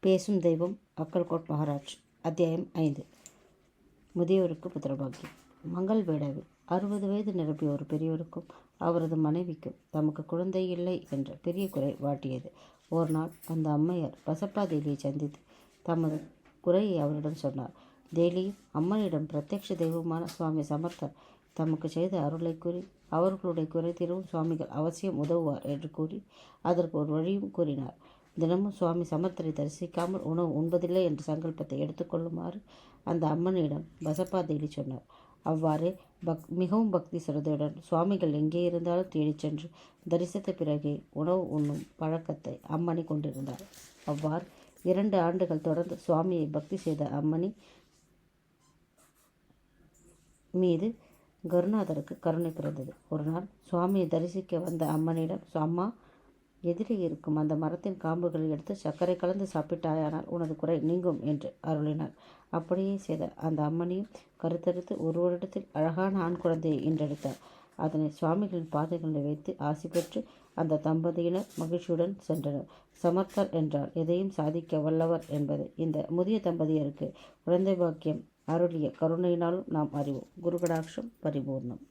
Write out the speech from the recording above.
பேசும் தெய்வம் அக்கல்கோட் மகாராஜ். அத்தியாயம் 5. முதியோருக்கு புத்திரபாக்கியம். மங்கள் வேடாவில் 60 வயது நிரம்பிய ஒரு பெரியவருக்கும் அவரது மனைவிக்கும் தமக்கு குழந்தை இல்லை என்ற பெரிய குறை வாட்டியது. ஒரு நாள் அந்த அம்மையார் பசப்பா தேலியை சந்தித்து தமது குறையை அவரிடம் சொன்னார். தேலியும் அம்மனிடம் பிரத்யக்ஷ தெய்வமான சுவாமி சமர்த்தர் தமக்கு செய்த அருளை கூறி அவர்களுடைய குறை தீர்வும் சுவாமிகள் அவசியம் உதவுவார் என்று கூறி அதற்கு ஒரு வழியும் கூறினார். தினமும் சுவாமி சமர்த்தரை தரிசிக்காமல் உணவு உண்பதில்லை என்ற சங்கல்பத்தை எடுத்துக்கொள்ளுமாறு அந்த அம்மனிடம் பசப்பா தேலி சொன்னார். அவ்வாறே மிகவும் பக்தி சிரதையுடன் சுவாமிகள் எங்கே இருந்தாலும் தேடிச் சென்று தரிசித்த பிறகே உணவு உண்ணும் பழக்கத்தை அம்மணி கொண்டிருந்தார். அவ்வாறு 2 ஆண்டுகள் தொடர்ந்து சுவாமியை பக்தி செய்த அம்மணி மீது குருநாதருக்கு கருணை பிறந்தது. ஒரு நாள் சுவாமியை தரிசிக்க வந்த அம்மனிடம், அம்மா, எதிரே இருக்கும் அந்த மரத்தின் காம்புகளை எடுத்து சர்க்கரை கலந்து சாப்பிட்டாயானால் உனது குறை நீங்கும் என்று அருளினார். அப்படியே செய்த அந்த அம்மனியும் கருத்தரித்து ஒரு வருடத்தில் அழகான ஆண் குழந்தையை ஈன்றெடுத்தார். அதனை சுவாமிகளின் பாதைகளில் வைத்து ஆசி பெற்று அந்த தம்பதியினர் மகிழ்ச்சியுடன் சென்றனர். சமர்த்தர் என்றால் எதையும் சாதிக்க வல்லவர் என்பதை இந்த முதிய தம்பதியருக்கு குழந்தை பாக்கியம் அருளிய கருணையினாலும் நாம் அறிவோம். குருகடாட்சம் பரிபூர்ணம்.